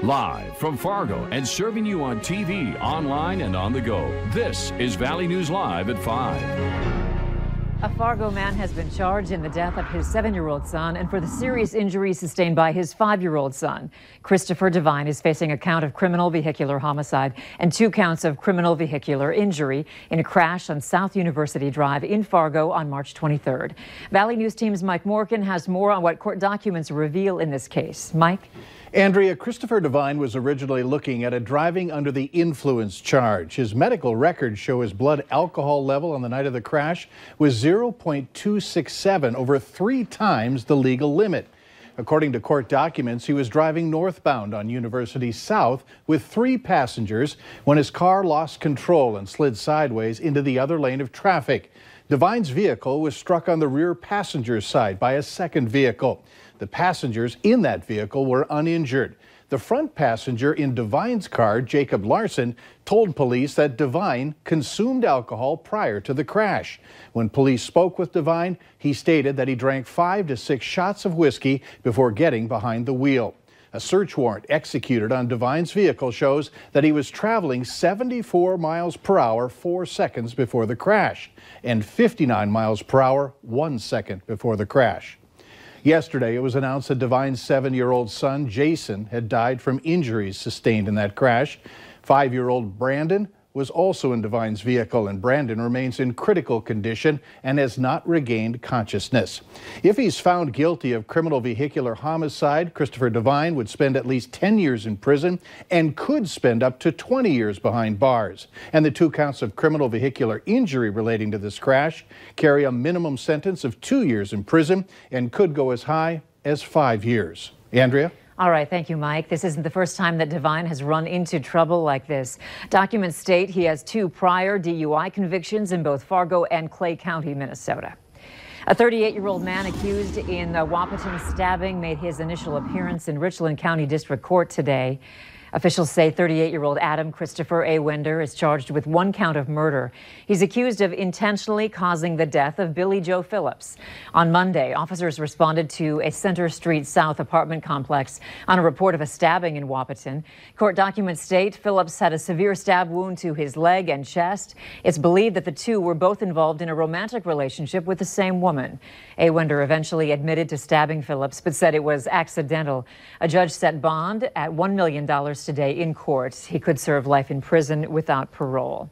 Live from Fargo and serving you on TV, online, and on the go. This is Valley News Live at 5. A Fargo man has been charged in the death of his 7-year-old son and for the serious injuries sustained by his 5-year-old son. Christopher Devine is facing a count of criminal vehicular homicide and 2 counts of criminal vehicular injury in a crash on South University Drive in Fargo on March 23rd. Valley News Team's Mike Morgan has more on what court documents reveal in this case. Mike? Andrea, Christopher Devine was originally looking at a driving under the influence charge. His medical records show his blood alcohol level on the night of the crash was 0.267, over 3 times the legal limit. According to court documents, he was driving northbound on University South with 3 passengers when his car lost control and slid sideways into the other lane of traffic. Devine's vehicle was struck on the rear passenger side by a second vehicle. The passengers in that vehicle were uninjured. The front passenger in Devine's car, Jacob Larson, told police that Devine consumed alcohol prior to the crash. When police spoke with Devine, he stated that he drank 5 to 6 shots of whiskey before getting behind the wheel. A search warrant executed on Devine's vehicle shows that he was traveling 74 miles per hour 4 seconds before the crash and 59 miles per hour 1 second before the crash. Yesterday, it was announced that Devine's 7-year-old son, Jason, had died from injuries sustained in that crash. 5-year-old Brandon was also in Devine's vehicle, and Brandon remains in critical condition and has not regained consciousness. If he's found guilty of criminal vehicular homicide, Christopher Devine would spend at least 10 years in prison and could spend up to 20 years behind bars. And the 2 counts of criminal vehicular injury relating to this crash carry a minimum sentence of 2 years in prison and could go as high as 5 years. Andrea? All right, thank you, Mike. This isn't the first time that Devine has run into trouble like this. Documents state he has 2 prior DUI convictions in both Fargo and Clay County, Minnesota. A 38-year-old man accused in the Wahpeton stabbing made his initial appearance in Richland County District Court today. Officials say 38-year-old Adam Christopher A. Winder is charged with 1 count of murder. He's accused of intentionally causing the death of Billy Joe Phillips. On Monday, officers responded to a Center Street South apartment complex on a report of a stabbing in Wahpeton. Court documents state Phillips had a severe stab wound to his leg and chest. It's believed that the 2 were both involved in a romantic relationship with the same woman. A. Winder eventually admitted to stabbing Phillips, but said it was accidental. A judge set bond at $1 million today in court. He could serve life in prison without parole.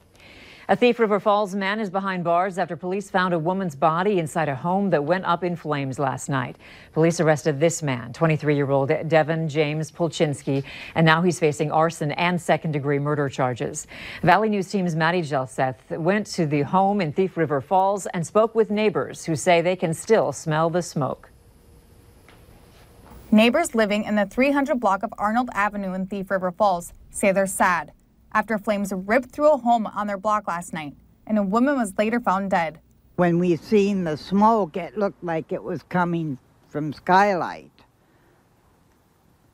A Thief River Falls man is behind bars after police found a woman's body inside a home that went up in flames last night. Police arrested this man, 23-year-old Devin James Polchinski, and now he's facing arson and second-degree murder charges. Valley News Team's Maddie Gelseth went to the home in Thief River Falls and spoke with neighbors who say they can still smell the smoke. Neighbors living in the 300 block of Arnold Avenue in Thief River Falls say they're sad after flames ripped through a home on their block last night, and a woman was later found dead. When we seen the smoke, it looked like it was coming from Skylight.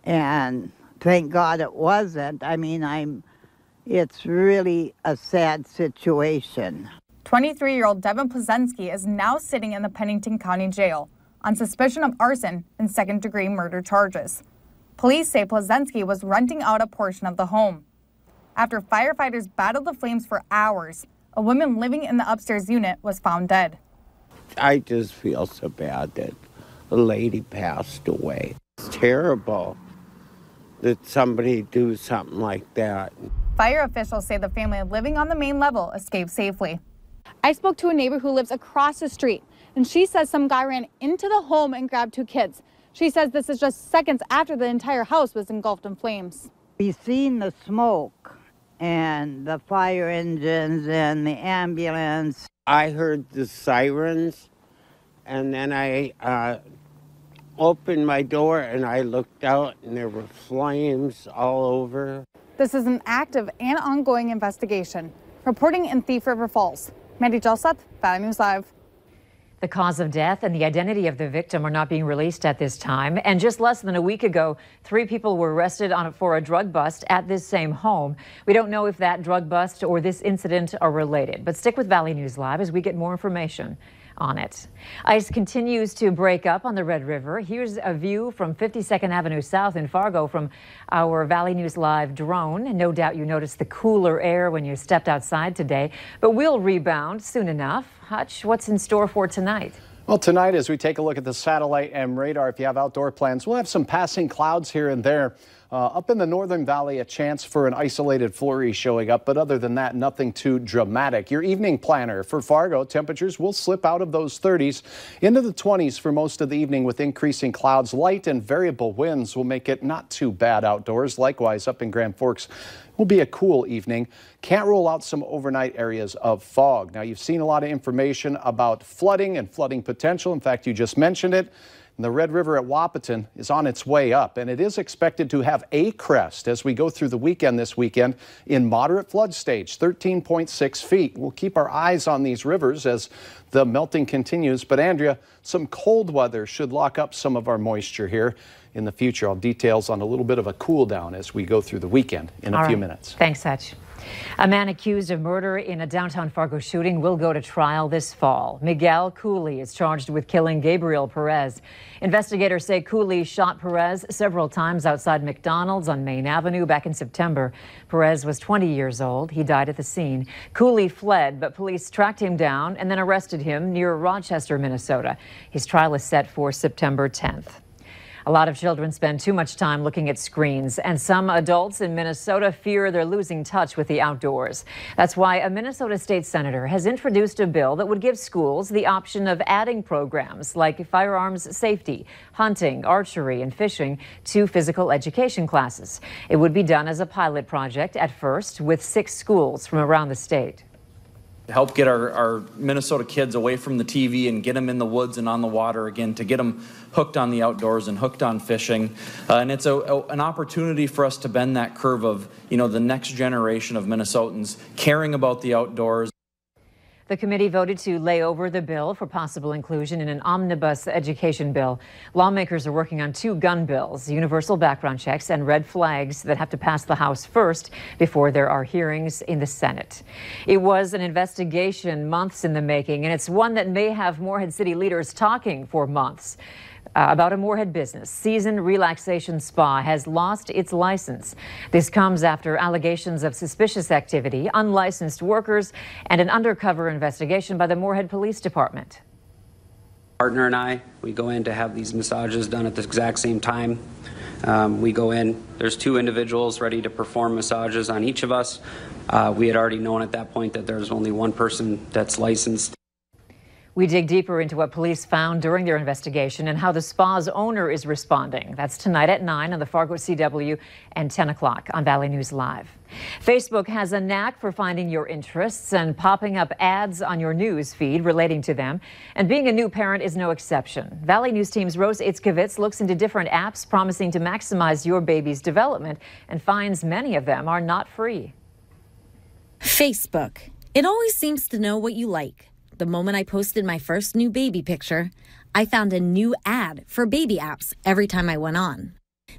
And thank God it wasn't. I mean, it's really a sad situation. 23-year-old Devin Plazensky is now sitting in the Pennington County Jail on suspicion of arson and second-degree murder charges. Police say Plazensky was renting out a portion of the home. After firefighters battled the flames for hours, a woman living in the upstairs unit was found dead. I just feel so bad that a lady passed away. It's terrible that somebody do something like that. Fire officials say the family living on the main level escaped safely. I spoke to a neighbor who lives across the street, and she says some guy ran into the home and grabbed 2 kids. She says this is just seconds after the entire house was engulfed in flames. We seen the smoke and the fire engines and the ambulance. I heard the sirens, and then I opened my door and I looked out and there were flames all over. This is an active and ongoing investigation. Reporting in Thief River Falls, Mandy Gelseth, Valley News Live. The cause of death and the identity of the victim are not being released at this time. And just less than a week ago, 3 people were arrested for a drug bust at this same home. We don't know if that drug bust or this incident are related, but stick with Valley News Live as we get more information. on it. Ice continues to break up on the Red River. Here's a view from 52nd Avenue South in Fargo from our Valley News Live drone. No doubt you noticed the cooler air when you stepped outside today, but we'll rebound soon enough. Hutch, what's in store for tonight? Well, tonight, as we take a look at the satellite and radar, if you have outdoor plans, we'll have some passing clouds here and there. Up in the Northern Valley, a chance for an isolated flurry showing up, but other than that, nothing too dramatic. Your evening planner for Fargo, temperatures will slip out of those 30s into the 20s for most of the evening with increasing clouds. Light and variable winds will make it not too bad outdoors. Likewise, up in Grand Forks, will be a cool evening. Can't rule out some overnight areas of fog. Now, you've seen a lot of information about flooding and flooding potential. In fact, you just mentioned it. The Red River at Wahpeton is on its way up, and it is expected to have a crest as we go through the weekend this weekend in moderate flood stage, 13.6 feet. We'll keep our eyes on these rivers as the melting continues. But Andrea, some cold weather should lock up some of our moisture here in the future. I'll details on a little bit of a cool down as we go through the weekend in a few minutes. Thanks, Hutch. A man accused of murder in a downtown Fargo shooting will go to trial this fall. Miguel Cooley is charged with killing Gabriel Perez. Investigators say Cooley shot Perez several times outside McDonald's on Main Avenue back in September. Perez was 20 years old. He died at the scene. Cooley fled, but police tracked him down and then arrested him near Rochester, Minnesota. His trial is set for September 10th. A lot of children spend too much time looking at screens, and some adults in Minnesota fear they're losing touch with the outdoors. That's why a Minnesota state senator has introduced a bill that would give schools the option of adding programs like firearms safety, hunting, archery, and fishing to physical education classes. It would be done as a pilot project at first with 6 schools from around the state. To help get our Minnesota kids away from the TV and get them in the woods and on the water again, to get them hooked on the outdoors and hooked on fishing. And it's an opportunity for us to bend that curve of, the next generation of Minnesotans caring about the outdoors. The committee voted to lay over the bill for possible inclusion in an omnibus education bill. Lawmakers are working on 2 gun bills, universal background checks and red flags that have to pass the House first before there are hearings in the Senate. It was an investigation months in the making, and it's one that may have Moorhead City leaders talking for months. About a Moorhead business, Season Relaxation Spa has lost its license. This comes after allegations of suspicious activity, unlicensed workers, and an undercover investigation by the Moorhead Police Department. Partner and I, we go in to have these massages done at the exact same time. We go in, there's 2 individuals ready to perform massages on each of us. We had already known at that point that there's only one person that's licensed. We dig deeper into what police found during their investigation and how the spa's owner is responding. That's tonight at 9 on the Fargo CW and 10 o'clock on Valley News Live. Facebook has a knack for finding your interests and popping up ads on your news feed relating to them. And being a new parent is no exception. Valley News Team's Rose Itzkovitz looks into different apps promising to maximize your baby's development and finds many of them are not free. Facebook. It always seems to know what you like. The moment I posted my first new baby picture, I found a new ad for baby apps every time I went on.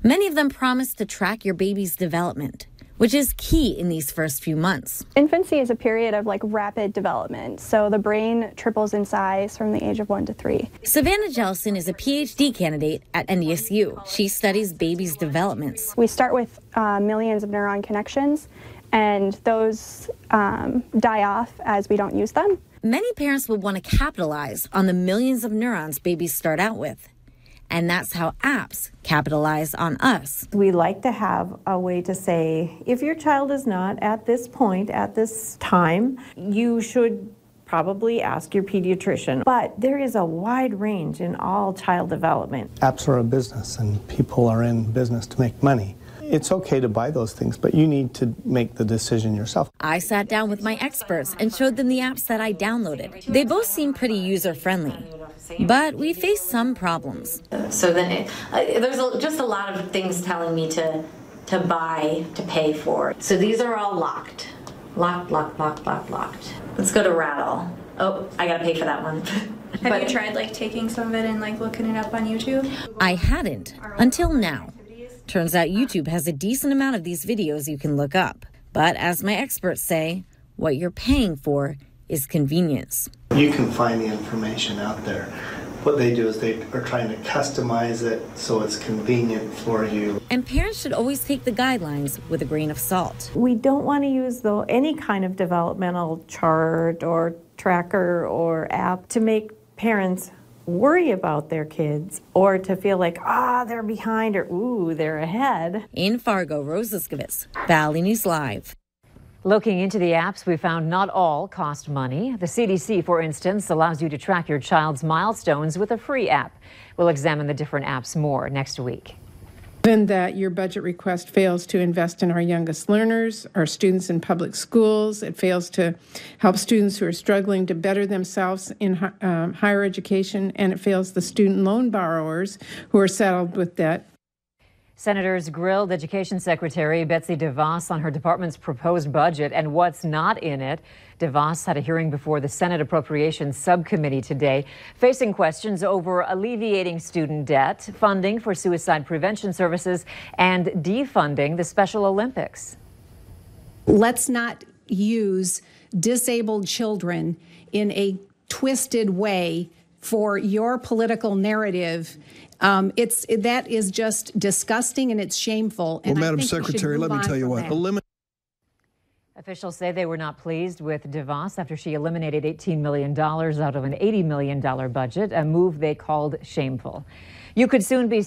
Many of them promise to track your baby's development, which is key in these first few months. Infancy is a period of rapid development, so the brain triples in size from the age of 1 to 3. Savannah Jellison is a PhD candidate at NDSU. She studies babies' developments. We start with millions of neuron connections, and those die off as we don't use them. Many parents will want to capitalize on the millions of neurons babies start out with. And that's how apps capitalize on us. We like to have a way to say, if your child is not at this point, at this time, you should probably ask your pediatrician. But there is a wide range in all child development. Apps are a business, and people are in business to make money. It's okay to buy those things, but you need to make the decision yourself. I sat down with my experts and showed them the apps that I downloaded. They both seem pretty user-friendly, but we face some problems. So then there's just a lot of things telling me to buy, to pay for. So these are all locked. Locked. Let's go to Rattle. Oh, I gotta pay for that one. Have you tried taking some of it and looking it up on YouTube? I hadn't until now. Turns out YouTube has a decent amount of these videos you can look up. But as my experts say, what you're paying for is convenience. You can find the information out there. What they do is they are trying to customize it so it's convenient for you. And parents should always take the guidelines with a grain of salt. We don't want to use any kind of developmental chart or tracker or app to make parents worry about their kids or to feel like, they're behind or, ooh, they're ahead. In Fargo, Rose Liskowitz, Valley News Live. Looking into the apps, we found not all cost money. The CDC, for instance, allows you to track your child's milestones with a free app. We'll examine the different apps more next week. Given that your budget request fails to invest in our youngest learners, our students in public schools, it fails to help students who are struggling to better themselves in higher education, and it fails the student loan borrowers who are saddled with debt. Senators grilled Education Secretary Betsy DeVos on her department's proposed budget and what's not in it. DeVos had a hearing before the Senate Appropriations Subcommittee today, facing questions over alleviating student debt, funding for suicide prevention services, and defunding the Special Olympics. Let's not use disabled children in a twisted way for your political narrative. That is just disgusting and it's shameful. Well, Madam Secretary, let me tell you what. Officials say they were not pleased with DeVos after she eliminated $18 million out of an $80 million budget, a move they called shameful. You could soon be